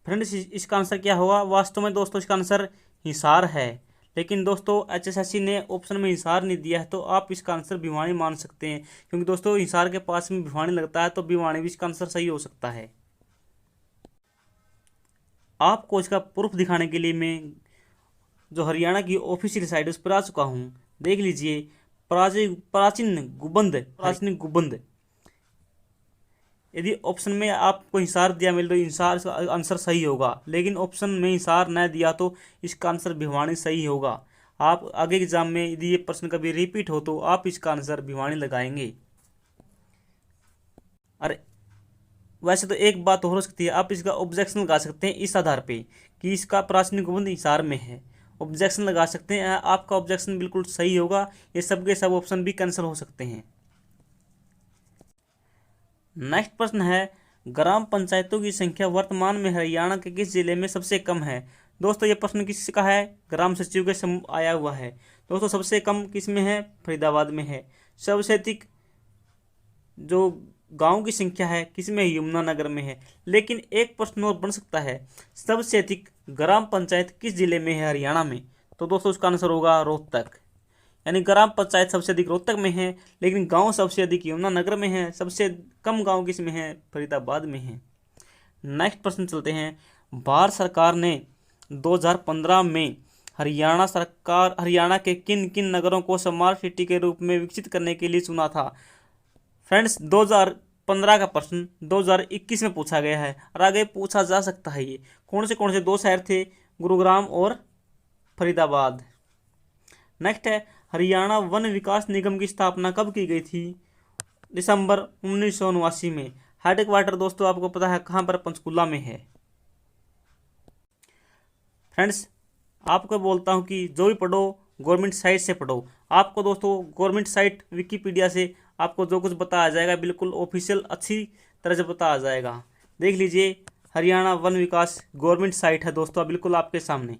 फ्रेंड्स इसका आंसर क्या होगा? वास्तव में दोस्तों इसका आंसर हिसार है, लेकिन दोस्तों एचएसएससी ने ऑप्शन में हिसार नहीं दिया है, तो आप इसका आंसर भिवानी मान सकते हैं, क्योंकि दोस्तों हिसार के पास में भिवानी लगता है, तो भिवानी भी इसका आंसर सही हो सकता है। आपको इसका प्रूफ दिखाने के लिए मैं जो हरियाणा की ऑफिशियल साइट उस पर आ चुका हूँ। देख लीजिए, प्राचीन गुबंद। यदि ऑप्शन में आपको हिसार दिया मिले तो हिसार का आंसर सही होगा, लेकिन ऑप्शन में हिसार न दिया तो इसका आंसर भिवानी सही होगा। आप आगे एग्जाम में यदि ये प्रश्न कभी रिपीट हो तो आप इसका आंसर भिवानी लगाएंगे। अरे वैसे तो एक बात हो सकती है, आप इसका ऑब्जेक्शन लगा सकते हैं इस आधार पे कि इसका प्राचीन गुबंद हिसार में है, ऑब्जेक्शन लगा सकते हैं। आपका ऑब्जेक्शन बिल्कुल सही होगा, ये सब के सब ऑप्शन भी कैंसिल हो सकते हैं। नेक्स्ट प्रश्न है, ग्राम पंचायतों की संख्या वर्तमान में हरियाणा के किस जिले में सबसे कम है? दोस्तों ये प्रश्न किसका है? ग्राम सचिव के आया हुआ है। दोस्तों सबसे कम किस में है? फरीदाबाद में है। सबसे अधिक जो गांव की संख्या है किसमें? यमुनानगर में है। लेकिन एक प्रश्न और बन सकता है, सबसे अधिक ग्राम पंचायत किस जिले में है हरियाणा में? तो दोस्तों उसका आंसर होगा रोहतक। यानी ग्राम पंचायत सबसे अधिक रोहतक में है, लेकिन गांव सबसे अधिक यमुनानगर में है। सबसे कम गांव किस में है? फरीदाबाद में है। नेक्स्ट प्रश्न चलते हैं, भारत सरकार ने 2015 में हरियाणा के किन किन नगरों को स्मार्ट सिटी के रूप में विकसित करने के लिए चुना था? फ्रेंड्स 2015 का प्रश्न 2021 में पूछा गया है और आगे पूछा जा सकता है। ये कौन से दो शहर थे? गुरुग्राम और फरीदाबाद। नेक्स्ट है, हरियाणा वन विकास निगम की स्थापना कब की गई थी? दिसंबर 1989 में। हेडक्वार्टर दोस्तों आपको पता है कहाँ पर? पंचकुला में है। फ्रेंड्स आपको बोलता हूँ कि जो भी पढ़ो गवर्नमेंट साइट से पढ़ो। आपको दोस्तों गवर्नमेंट साइट विकिपीडिया से आपको जो कुछ बताया जाएगा बिल्कुल ऑफिशियल अच्छी तरह से बताया जाएगा। देख लीजिए, हरियाणा वन विकास गवर्नमेंट साइट है दोस्तों, बिल्कुल आपके सामने।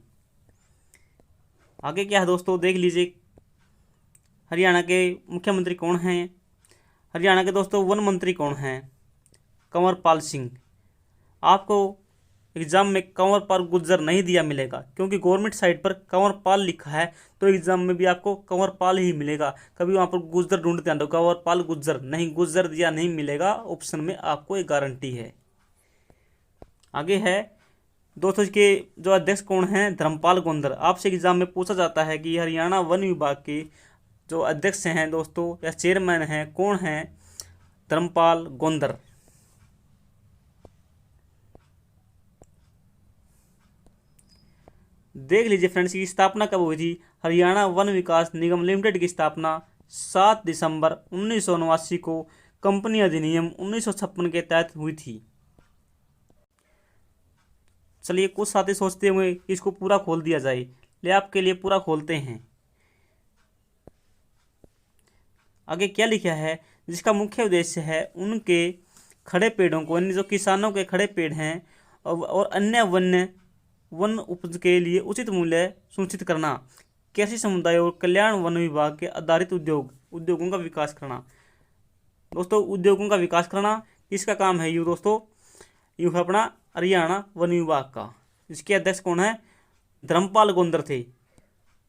आगे क्या है दोस्तों, देख लीजिए, हरियाणा के मुख्यमंत्री कौन हैं? हरियाणा के दोस्तों वन मंत्री कौन हैं? कंवरपाल सिंह। आपको एग्जाम में कंवरपाल गुज्जर नहीं दिया मिलेगा, क्योंकि गवर्नमेंट साइट पर कंवरपाल लिखा है, तो एग्जाम में भी आपको कंवरपाल ही मिलेगा। कभी वहाँ पर गुज्जर ढूंढते हैं तो कंवरपाल गुज्जर नहीं, गुज्जर दिया नहीं मिलेगा ऑप्शन में, आपको एक गारंटी है। आगे है दोस्तों, इसके जो अध्यक्ष कौन हैं? धर्मपाल गोंदर। आपसे एग्जाम में पूछा जाता है कि हरियाणा वन विभाग के जो अध्यक्ष हैं दोस्तों या चेयरमैन हैं कौन हैं? धर्मपाल गोंदर। देख लीजिए फ्रेंड्स, की स्थापना कब हुई थी? हरियाणा वन विकास निगम लिमिटेड की स्थापना 7 दिसंबर 1989 को कंपनी अधिनियम 1956 के तहत हुई थी। चलिए कुछ साथी सोचते हुए कि इसको पूरा खोल दिया जाए, ले आपके लिए पूरा खोलते हैं। आगे क्या लिखा है? जिसका मुख्य उद्देश्य है उनके खड़े पेड़ों को, यानी जो किसानों के खड़े पेड़ हैं और अन्य वन उपज के लिए उचित मूल्य सुनिश्चित करना, कृषि समुदाय और कल्याण वन विभाग के आधारित उद्योगों का विकास करना। दोस्तों उद्योगों का विकास करना किसका काम है? यू दोस्तों यू है अपना हरियाणा वन विभाग का। इसके अध्यक्ष कौन है? धर्मपाल गोंदर थे।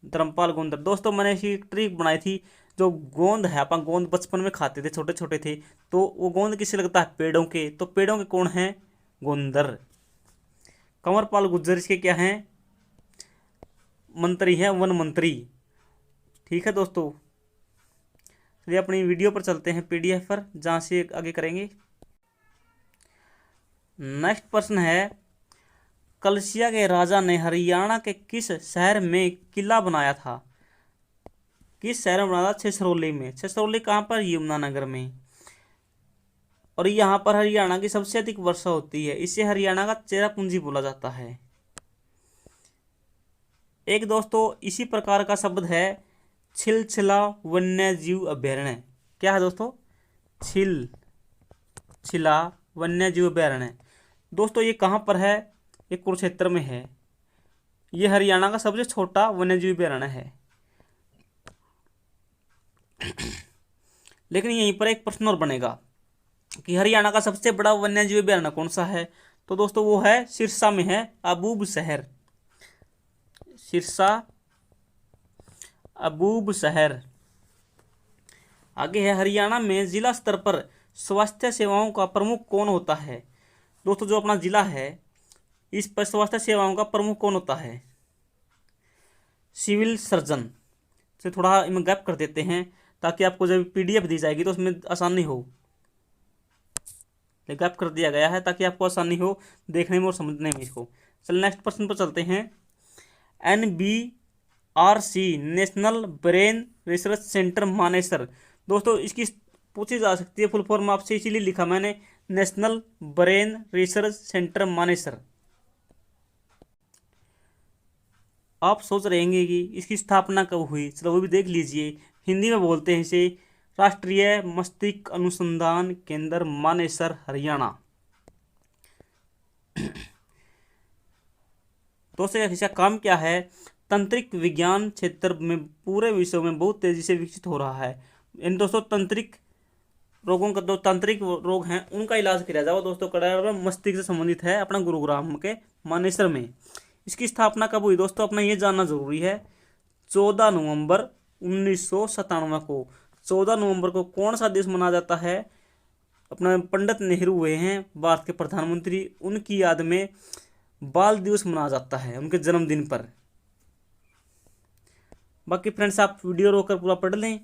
धर्मपाल गोंदर। दोस्तों मैंने इसी ट्रिक बनाई थी, जो गोंद है, अपन गोंद बचपन में खाते थे, छोटे छोटे थे, तो वो गोंद किससे लगता है? पेड़ों के। तो पेड़ों के कौन है? गोंदर। कंवरपाल गुज्जर इसके क्या हैं? मंत्री हैं, वन मंत्री। ठीक है दोस्तों, चलिए अपनी वीडियो पर चलते हैं, पीडीएफ पर, जहाँ से आगे करेंगे। नेक्स्ट प्रश्न है, कलसिया के राजा ने हरियाणा के किस शहर में किला बनाया था? किस शहर में बनाया था? छछरौली में। छछरौली कहाँ पर? यमुनानगर में। और यहाँ पर हरियाणा की सबसे अधिक वर्षा होती है, इसे हरियाणा का चेरापूंजी बोला जाता है। एक दोस्तों इसी प्रकार का शब्द है छिलछिला वन्य जीव अभयारण्य। क्या है दोस्तों? छिलछिला वन्य जीव अभयारण्य। दोस्तों ये कहाँ पर है? ये कुरुक्षेत्र में है। ये हरियाणा का सबसे छोटा वन्यजीव अभयारण्य है। लेकिन यहीं पर एक प्रश्न और बनेगा कि हरियाणा का सबसे बड़ा वन्यजीव अभयारण्य कौन सा है? तो दोस्तों वो है सिरसा में है, अबूब शहर, सिरसा अबूब शहर। आगे है हरियाणा में जिला स्तर पर स्वास्थ्य सेवाओं का प्रमुख कौन होता है। दोस्तों जो अपना जिला है इस पर स्वास्थ्य सेवाओं का प्रमुख कौन होता है, सिविल सर्जन। से थोड़ा इनमें गैप कर देते हैं ताकि आपको जब पीडीएफ दी जाएगी तो उसमें आसानी हो, गैप कर दिया गया है ताकि आपको आसानी हो देखने में और समझने में इसको। चल नेक्स्ट प्रश्न पर चलते हैं। NBRC national brain research centre Manesar. दोस्तों इसकी पूछी जा सकती है फुल फॉर्म आपसे, इसीलिए लिखा मैंने national brain research centre Manesar. आप सोच रहेंगे कि इसकी स्थापना कब हुई, चलो वो भी देख लीजिए। हिंदी में बोलते हैं इसे राष्ट्रीय मस्तिष्क अनुसंधान केंद्र मानेसर हरियाणा। दोस्तों इसका काम क्या है, तंत्रिक विज्ञान क्षेत्र में पूरे विश्व में बहुत तेजी से विकसित हो रहा है। इन दोस्तों तंत्रिक रोगों का, जो तांत्रिक रोग हैं उनका इलाज किया जाएगा दोस्तों कड़ा मस्तिष्क से संबंधित है अपना गुरुग्राम के मानेसर में। इसकी स्थापना कब हुई दोस्तों, अपना ये जानना जरूरी है। 14 नवंबर 1997 को। 14 नवंबर को कौन सा दिवस मनाया जाता है, अपना पंडित नेहरू हुए हैं भारत के प्रधानमंत्री, उनकी याद में बाल दिवस मनाया जाता है उनके जन्मदिन पर। बाकी फ्रेंड्स आप वीडियो रोककर पूरा पढ़ लें।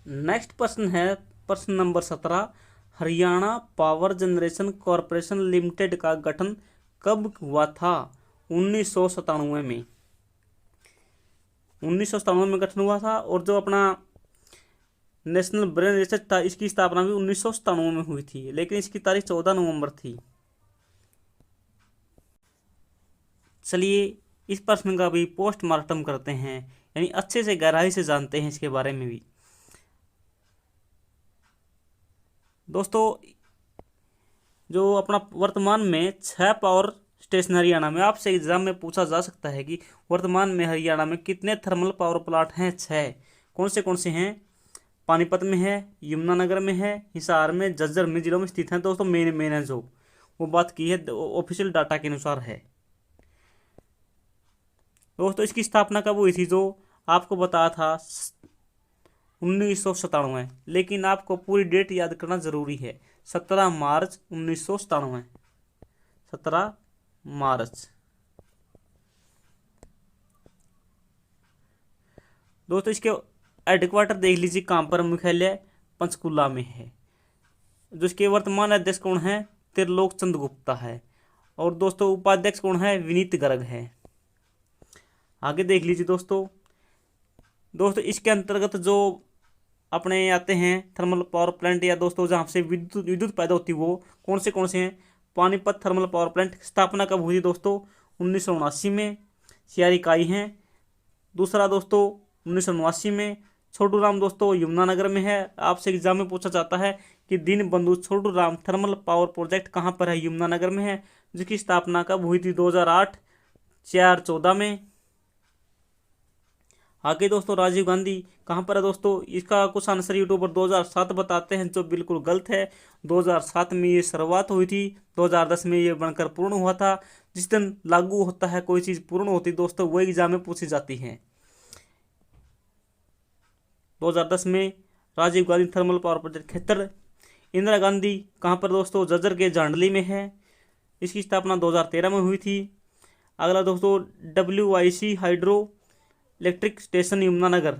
नेक्स्ट प्रश्न है प्रश्न number 17। Haryana power generation corporation limited का गठन कब हुआ था, 1997 में। 1997 में गठन हुआ था। और जो अपना नेशनल ब्रेन रिसर्च था इसकी स्थापना भी 1997 में हुई थी, लेकिन इसकी तारीख 14 नवंबर थी। चलिए इस प्रश्न का भी पोस्टमार्टम करते हैं, यानी अच्छे से गहराई से जानते हैं इसके बारे में भी। दोस्तों जो अपना वर्तमान में 6 पावर स्टेशन हरियाणा में, आपसे एग्जाम में पूछा जा सकता है कि वर्तमान में हरियाणा में कितने थर्मल पावर प्लांट हैं। 6 कौन से हैं, पानीपत में है, यमुनानगर में है, हिसार में, झज्जर में जिलों में स्थित हैं। दोस्तों मेन है जो वो बात की है ऑफिशियल डाटा के अनुसार है। दोस्तों इसकी स्थापना कब हुई थी, जो आपको बताया था 1997, लेकिन आपको पूरी डेट याद करना जरूरी है। 17 मार्च 1997, 17 मार्च। दोस्तों इसके हेडक्वार्टर देख लीजिए कहाँ पर, मुख्यालय पंचकुला में है। जो इसके वर्तमान अध्यक्ष कौन है, त्रिलोक चंद गुप्ता है। और दोस्तों उपाध्यक्ष कौन है, विनीत गर्ग है। आगे देख लीजिए दोस्तों इसके अंतर्गत जो अपने आते हैं थर्मल पावर प्लांट, या दोस्तों जहाँ से विद्युत पैदा होती है वो कौन से हैं। पानीपत थर्मल पावर प्लांट स्थापना कब हुई दोस्तों, 1979 में, 6 इकाई हैं। दूसरा दोस्तों 1989 में। छोटू राम दोस्तों यमुनानगर में है। आपसे एग्जाम में पूछा जाता है कि Deenbandhu Chhotu Ram thermal power project कहाँ पर है, यमुनानगर में है, जिसकी स्थापना कब हुई थी, 2008 4/14 में। आगे दोस्तों राजीव गांधी कहाँ पर है दोस्तों, इसका कुछ आंसर यूट्यूब पर 2007 बताते हैं, जो बिल्कुल गलत है। 2007 में ये शुरुआत हुई थी, 2010 में ये बनकर पूर्ण हुआ था। जिस दिन लागू होता है कोई चीज़ पूर्ण होती दोस्तों, वो एग्जाम में पूछी जाती है। 2010 में Rajiv Gandhi thermal power project क्षेत्र। इंदिरा गांधी कहाँ पर दोस्तों, झज्जर के झांडली में है, इसकी स्थापना 2013 में हुई थी। अगला दोस्तों WIC hydro electric station Yamunanagar,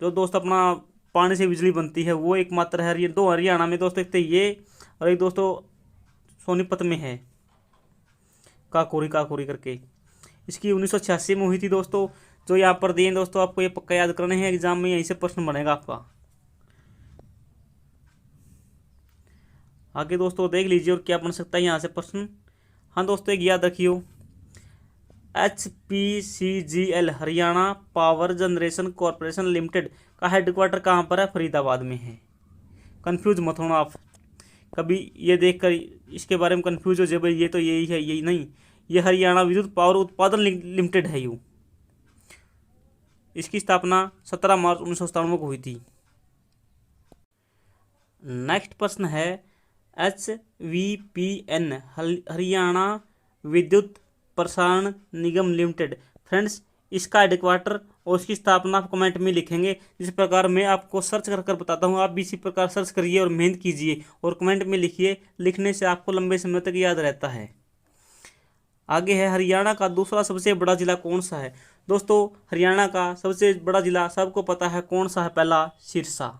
जो दोस्त अपना पानी से बिजली बनती है, वो एकमात्र है। ये 2 हरियाणा में दोस्तों, एक तो ये और एक दोस्तों सोनीपत में है, काकोरी करके। इसकी 1986 में हुई थी दोस्तों। जो यहाँ पर दिए दोस्तों, आपको ये पक्का याद करने हैं, एग्जाम में यहीं से प्रश्न बनेगा आपका। आगे दोस्तों देख लीजिए और क्या बन सकता है यहाँ से प्रश्न। हाँ दोस्तों एक याद रखियो, HPCGL Haryana power generation corporation limited का हेडक्वार्टर कहाँ पर है, फरीदाबाद में है। कंफ्यूज मत होना आप कभी ये देखकर इसके बारे में कंफ्यूज हो जाए भाई ये तो यही है, यही नहीं, ये हरियाणा विद्युत पावर उत्पादन लिमिटेड है। यू इसकी स्थापना 17 मार्च 1997 को हुई थी। नेक्स्ट प्रश्न है HVPN हरियाणा विद्युत प्रसारण निगम लिमिटेड। फ्रेंड्स, इसका हेडक्वार्टर और इसकी स्थापना आप कमेंट में लिखेंगे। जिस प्रकार मैं आपको सर्च कर बताता हूँ, आप भी इसी प्रकार सर्च करिए और मेहनत कीजिए और कमेंट में लिखिए। लिखने से आपको लंबे समय तक याद रहता है। आगे है, हरियाणा का दूसरा सबसे बड़ा जिला कौन सा है। दोस्तों, हरियाणा का सबसे बड़ा जिला सबको पता है कौन सा है, पहला सिरसा।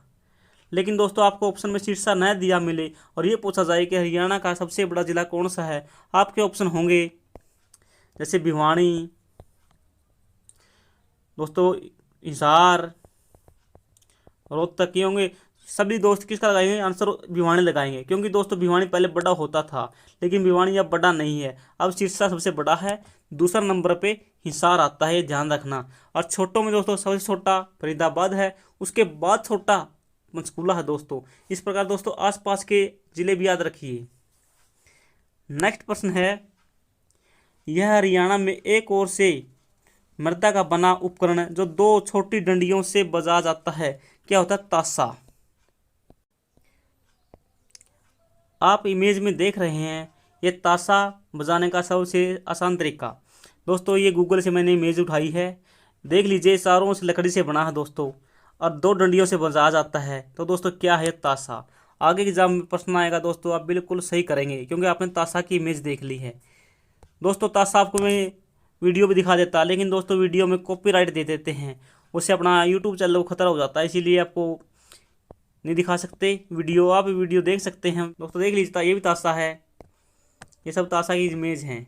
लेकिन दोस्तों, आपको ऑप्शन में सिरसा न दिया मिले और ये पूछा जाए कि हरियाणा का सबसे बड़ा जिला कौन सा है, आपके ऑप्शन होंगे जैसे भिवानी, दोस्तों हिसार, रोहतक, ये होंगे। सभी दोस्त किसका लगाएंगे आंसर, भिवानी लगाएंगे, क्योंकि दोस्तों भिवानी पहले बड़ा होता था लेकिन भिवानी अब बड़ा नहीं है। अब सिरसा सबसे बड़ा है, दूसरा नंबर पे हिसार आता है, ये ध्यान रखना। और छोटों में दोस्तों सबसे छोटा फरीदाबाद है, उसके बाद छोटा पंचकूला है दोस्तों। इस प्रकार दोस्तों आसपास के जिले भी याद रखिए। नेक्स्ट प्रश्न है, यह हरियाणा में एक ओर से मृदा का बना उपकरण जो दो छोटी डंडियों से बजा जाता है, क्या होता है, ताशा। आप इमेज में देख रहे हैं, ये ताशा बजाने का सबसे आसान तरीका। दोस्तों, ये गूगल से मैंने इमेज उठाई है, देख लीजिए। चारों से लकड़ी से बना है दोस्तों और दो डंडियों से बजाया जाता है। तो दोस्तों क्या है, ताशा। आगे एग्जाम में प्रश्न आएगा दोस्तों, आप बिल्कुल सही करेंगे क्योंकि आपने ताशा की इमेज देख ली है। दोस्तों ताशा आपको मैं वीडियो भी दिखा देता, लेकिन दोस्तों वीडियो में कॉपीराइट दे देते हैं, उससे अपना यूट्यूब चैनल को खतरा हो जाता है, इसीलिए आपको नहीं दिखा सकते वीडियो। आप वीडियो देख सकते हैं दोस्तों, देख लीजिए। ये भी ताशा है, ये सब ताशा की इमेज हैं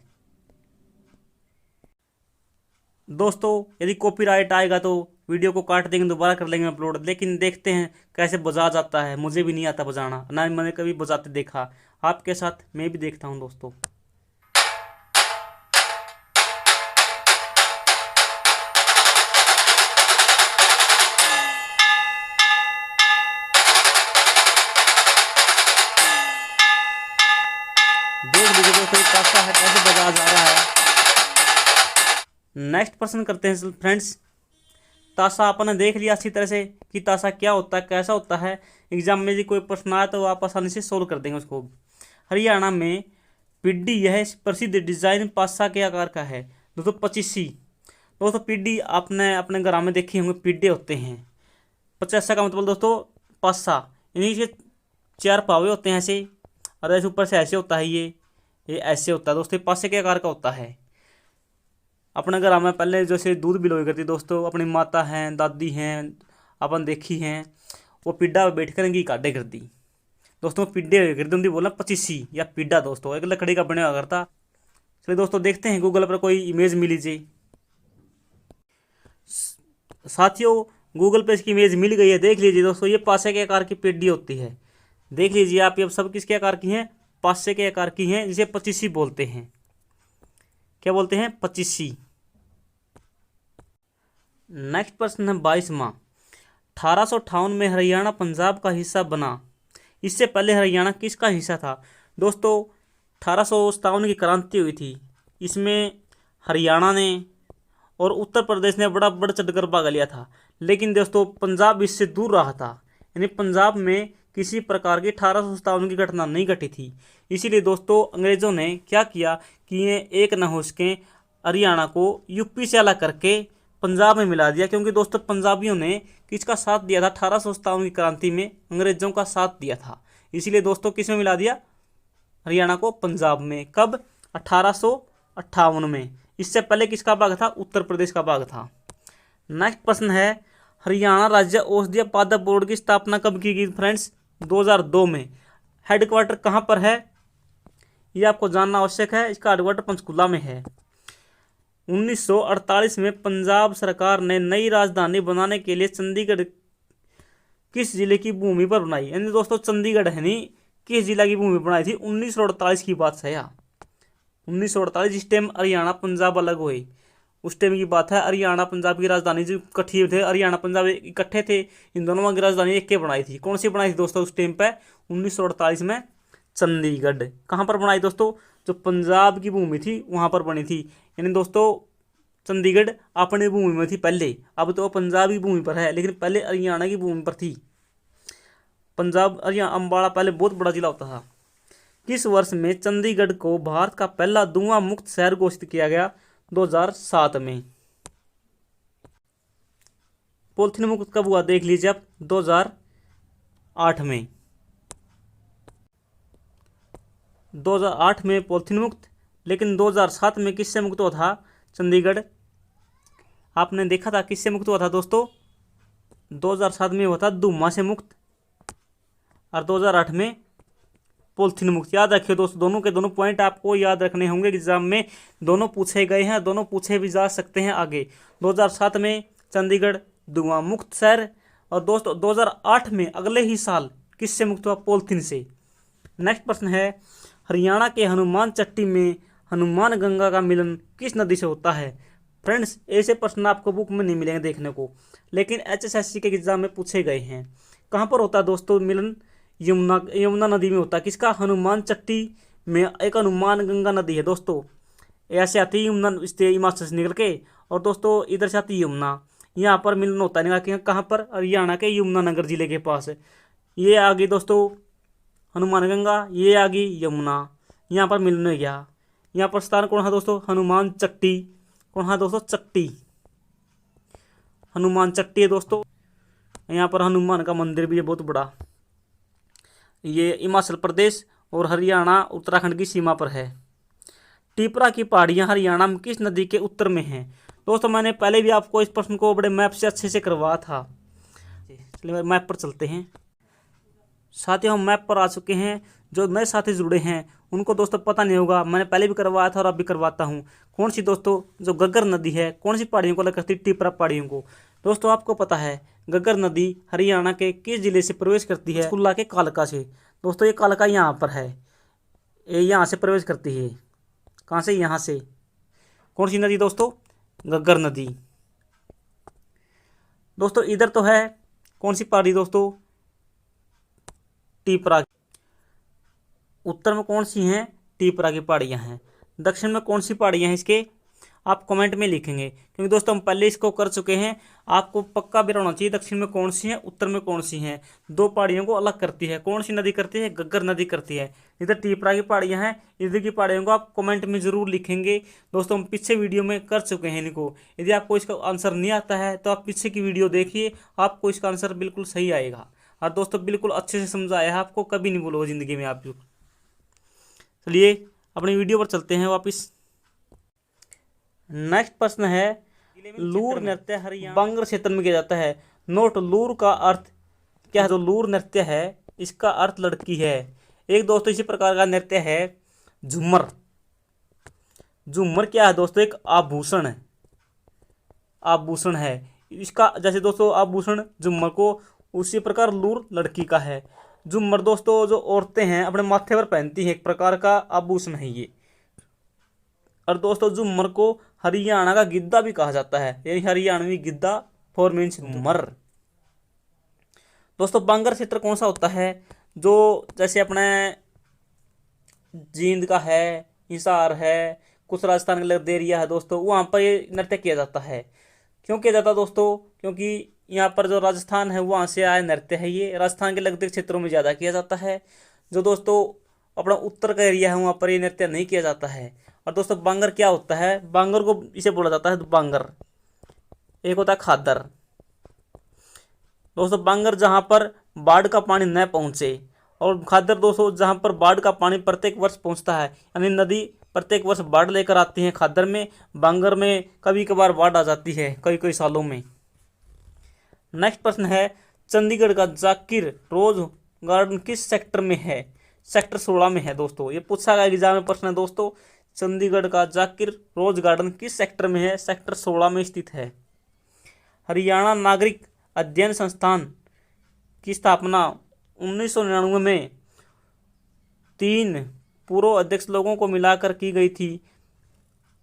दोस्तों। यदि कॉपीराइट आएगा तो वीडियो को काट देंगे, दोबारा कर लेंगे अपलोड। लेकिन देखते हैं कैसे बजा जाता है, मुझे भी नहीं आता बजाना, ना मैंने कभी बजाते देखा। आपके साथ मैं भी देखता हूं दोस्तों। देख लीजिए दोस्तों, ताशा है, कैसे बजाया जा रहा है। नेक्स्ट प्रश्न करते हैं फ्रेंड्स। ताशा आपने देख लिया अच्छी तरह से कि ताशा क्या होता है, कैसा होता है। एग्जाम में यदि कोई प्रश्न आए तो आप आसानी से सोल्व कर देंगे उसको। हरियाणा में पिड्डी, यह प्रसिद्ध डिजाइन पासा के आकार का है दोस्तों, 25सी। दोस्तों पिड्डी आपने अपने घर में देखे होंगे, पिड्डे होते हैं। 50 का मतलब दोस्तों पासा, यानी कि 4 पावे होते हैं ऐसे, और ऐसे ऊपर से ऐसे होता है, ये ऐसे होता है दोस्तों, पासे के आकार का होता है। अपने घर में पहले जैसे दूध बिलोई करती दोस्तों, अपनी माता हैं, दादी हैं, अपन देखी हैं, वो पिड्डा पर बैठ कर इनकी काटे करती दोस्तों, पिड्डे हुए करती उनकी, बोला 25सी या पिड्डा दोस्तों, एक लकड़ी का बना हुआ करता। चलिए दोस्तों देखते हैं गूगल पर कोई इमेज मिल लीजिए। साथियों गूगल पे इसकी इमेज मिल गई है, देख लीजिए दोस्तों। ये पासे के आकार की पेड्डी होती है, देख लीजिए आप। ये सब किसके आकार की हैं, पासे के आकार की हैं, जिसे 25सी बोलते हैं। क्या बोलते हैं, 25सी। नेक्स्ट प्रश्न है 22वां। 1858 में हरियाणा पंजाब का हिस्सा बना, इससे पहले हरियाणा किसका हिस्सा था। दोस्तों 1857 की क्रांति हुई थी, इसमें हरियाणा ने और उत्तर प्रदेश ने बड़ा बढ़ चढ़कर भाग लिया था। लेकिन दोस्तों पंजाब इससे दूर रहा था, यानी पंजाब में किसी प्रकार की 1857 की घटना नहीं घटी थी। इसीलिए दोस्तों अंग्रेज़ों ने क्या किया कि ये एक न हो सके, हरियाणा को यूपी से अलग करके पंजाब में मिला दिया। क्योंकि दोस्तों पंजाबियों ने किसका साथ दिया था, 1857 की क्रांति में अंग्रेजों का साथ दिया था। इसीलिए दोस्तों किस में मिला दिया, हरियाणा को पंजाब में। कब, 1858 में। इससे पहले किसका भाग था, उत्तर प्रदेश का भाग था। नेक्स्ट प्रश्न है, हरियाणा राज्य औषधीय पादप बोर्ड की स्थापना कब की गई फ्रेंड्स, 2002 में। हेडक्वार्टर कहाँ पर है, ये आपको जानना आवश्यक है। इसका हेडक्वार्टर पंचकुला में है। 1948 में पंजाब सरकार ने नई राजधानी बनाने के लिए चंडीगढ़ किस जिले की भूमि पर बनाई, यानी दोस्तों चंडीगढ़ है नहीं, किस जिला की भूमि बनाई थी। 1948 की बात है यार, 1948। जिस टाइम हरियाणा पंजाब अलग हुए उस टाइम की बात है। हरियाणा पंजाब की राजधानी जो इकट्ठी थे, हरियाणा पंजाब इकट्ठे थे, इन दोनों की राजधानी एक के बनाई थी। कौन सी बनाई थी दोस्तों उस टाइम पे, 1948 में चंडीगढ़। कहाँ पर बनाई दोस्तों, जो पंजाब की भूमि थी वहाँ पर बनी थी। यानी दोस्तों चंडीगढ़ अपनी भूमि में थी पहले, अब तो पंजाब की भूमि पर है, लेकिन पहले हरियाणा की भूमि पर थी। पंजाब हरियाणा अम्बाड़ा पहले बहुत बड़ा जिला होता था। किस वर्ष में चंडीगढ़ को भारत का पहला धुआं मुक्त शहर घोषित किया गया? 2007 में। पॉलिथीन मुक्त कब हुआ देख लीजिए आप, 2008 में। 2008 में पॉलिथीन मुक्त, लेकिन 2007 में किससे मुक्त हुआ था चंडीगढ़? आपने देखा था किससे मुक्त हुआ था दोस्तों? 2007 में हुआ था धुआं से मुक्त, और 2008 में पॉलिथीन मुक्त। याद रखिए दोस्तों, दोनों के दोनों पॉइंट आपको याद रखने होंगे, एग्जाम में दोनों पूछे गए हैं, दोनों पूछे भी जा सकते हैं आगे। 2007 में चंडीगढ़ धुआं मुक्त शहर, और दोस्तों 2008 में अगले ही साल किससे मुक्त हुआ? पॉलिथीन से। नेक्स्ट प्रश्न है, हरियाणा के हनुमान चट्टी में हनुमान गंगा का मिलन किस नदी से होता है? फ्रेंड्स, ऐसे प्रश्न आपको बुक में नहीं मिलेंगे देखने को, लेकिन HSSC के एग्जाम में पूछे गए हैं। कहाँ पर होता है दोस्तों मिलन? यमुना नदी में होता है। किसका? हनुमान चट्टी में एक हनुमान गंगा नदी है दोस्तों, ऐसे आती है यमुना, हिमाचल से निकल के, और दोस्तों इधर से आती है यमुना। यहाँ पर मिलन होता है कहाँ पर? हरियाणा के यमुनानगर जिले के पास। ये आ गई दोस्तों हनुमान गंगा, ये आ गई यमुना, यहाँ पर मिलन हो गया। यहाँ पर स्थान कौन है दोस्तों? हनुमान चट्टी। कौन है दोस्तों? चट्टी, हनुमान चट्टी है दोस्तों। यहाँ पर हनुमान का मंदिर भी है बहुत बड़ा। ये हिमाचल प्रदेश और हरियाणा उत्तराखंड की सीमा पर है। टिपरा की पहाड़ियाँ हरियाणा में किस नदी के उत्तर में हैं? दोस्तों मैंने पहले भी आपको इस प्रश्न को बड़े मैप से अच्छे से करवाया था। चलिए मैप पर चलते हैं। साथियों हम मैप पर आ चुके हैं। जो नए साथी जुड़े हैं उनको दोस्तों पता नहीं होगा, मैंने पहले भी करवाया था और अब भी करवाता हूँ। कौन सी दोस्तों? जो घग्गर नदी है, कौन सी पहाड़ियों को अलग करती है? टिपरा पहाड़ियों को। दोस्तों आपको पता है घग्गर नदी हरियाणा के किस जिले से प्रवेश करती है? पंचकुला के कालका से। दोस्तों ये कालका यहाँ पर है, ये यहाँ से प्रवेश करती है। कहाँ से? यहाँ से। कौन सी नदी दोस्तों? घग्गर नदी। दोस्तों इधर तो है कौन सी पहाड़ी दोस्तों? टिपरा। उत्तर में कौन सी हैं? टिपरा की पहाड़ियाँ हैं। दक्षिण में कौन सी पहाड़ियाँ हैं इसके? आप कमेंट में लिखेंगे, क्योंकि दोस्तों हम पहले इसको कर चुके हैं। आपको पक्का भी रहना चाहिए दक्षिण में कौन सी है, उत्तर में कौन सी हैं। दो पहाड़ियों को अलग करती है। कौन सी नदी करती है? घग्गर नदी करती है। इधर टिपरा की पहाड़ियाँ हैं, इधर की पहाड़ियों को आप कमेंट में जरूर लिखेंगे। दोस्तों हम पीछे वीडियो में कर चुके हैं इनको। यदि आपको इसका आंसर नहीं आता है तो आप पीछे की वीडियो देखिए, आपको इसका आंसर बिल्कुल सही आएगा। और दोस्तों बिल्कुल अच्छे से समझाया है आपको, कभी नहीं बोलोगे जिंदगी में आप। चलिए अपनी वीडियो पर चलते हैं वापिस। नेक्स्ट प्रश्न है, लूर नृत्य हरियाणा बांगर क्षेत्र में किया जाता है। नोट, लूर का अर्थ क्या है? जो लूर नृत्य है इसका अर्थ लड़की है। एक दोस्तों इसी प्रकार का नृत्य है झूमर। झूमर क्या है दोस्तों? एक आभूषण है, आभूषण है इसका। जैसे दोस्तों आभूषण झूमर को, उसी प्रकार लूर लड़की का है। झूमर दोस्तों जो औरतें हैं अपने माथे पर पहनती हैं, एक प्रकार का आभूषण है ये। और दोस्तों झूमर को हरियाणा का गिद्धा भी कहा जाता है, यानी हरियाणवी गिद्धा फॉर मीन्स झूमर। दोस्तों बांगर क्षेत्र कौन सा होता है? जो जैसे अपने जींद का है, हिसार है, कुछ राजस्थान के लगते एरिया है दोस्तों, वहाँ पर ये नृत्य किया जाता है। क्यों किया जाता है दोस्तों? क्योंकि यहाँ पर जो राजस्थान है वहाँ से आया नृत्य है ये। राजस्थान के लगते क्षेत्रों में ज़्यादा किया जाता है। जो दोस्तों अपना उत्तर का एरिया है वहाँ पर ये नृत्य नहीं किया जाता है। और दोस्तों बांगर क्या होता है? बांगर को इसे बोला जाता है बांगर। एक होता है खादर। दोस्तों बांगर जहाँ पर बाढ़ का पानी न पहुँचे, और खादर दोस्तों जहाँ पर बाढ़ का पानी प्रत्येक वर्ष पहुँचता है, यानी नदी प्रत्येक वर्ष बाढ़ लेकर आती है खादर में। बांगर में कभी कभार बाढ़ आ जाती है कई कई सालों में। नेक्स्ट प्रश्न है, चंडीगढ़ का जाकिर रोज गार्डन किस सेक्टर में है? सेक्टर 16 में है दोस्तों। ये पूछा गया एग्जाम में प्रश्न है दोस्तों। चंडीगढ़ का जाकिर रोज गार्डन किस सेक्टर में है? सेक्टर 16 में स्थित है। हरियाणा नागरिक अध्ययन संस्थान की स्थापना 1999 में 3 पूर्व अध्यक्ष लोगों को मिलाकर की गई थी।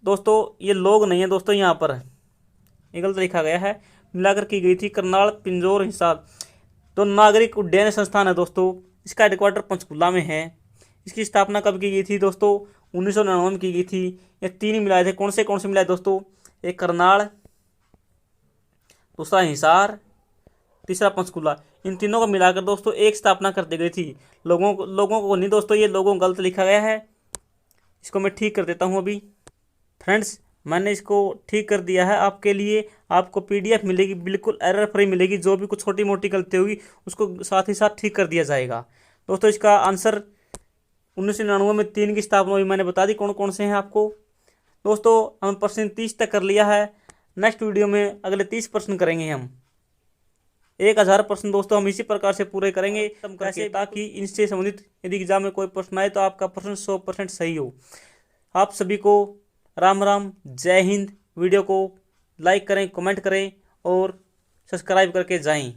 दोस्तों ये लोग नहीं है दोस्तों, यहाँ पर ये गलत लिखा गया है, मिलाकर की गई थी। करनाल, पिंजौर, हिसार। तो नागरिक उड्डयन संस्थान है दोस्तों, इसका हेडक्वार्टर पंचकुला में है। इसकी स्थापना कब की गई थी दोस्तों? 1999 में की गई थी। ये 3 मिलाए थे। कौन से मिलाए दोस्तों? एक करनाल, दूसरा हिसार तीसरा पंचकूला, इन तीनों को मिलाकर दोस्तों एक स्थापना कर दी गई थी। लोगों को नहीं दोस्तों, ये लोगों गलत लिखा गया है, इसको मैं ठीक कर देता हूँ अभी। फ्रेंड्स मैंने इसको ठीक कर दिया है आपके लिए। आपको पीडीएफ मिलेगी, बिल्कुल एरर फ्री मिलेगी। जो भी कुछ छोटी मोटी गलती होगी उसको साथ ही साथ ठीक कर दिया जाएगा। दोस्तों इसका आंसर 1999 में 3 की स्थापना हुई, मैंने बता दी कौन कौन से हैं आपको। दोस्तों हम प्रश्न 30 तक कर लिया है। नेक्स्ट वीडियो में अगले 30 प्रश्न करेंगे हम। 1000 प्रश्न दोस्तों हम इसी प्रकार से पूरे करेंगे कैसे, ताकि इनसे संबंधित यदि एग्जाम में कोई प्रश्न आए तो आपका प्रश्न 100% सही हो। आप सभी को राम राम, जय हिंद। वीडियो को लाइक करें, कमेंट करें और सब्सक्राइब करके जाएं।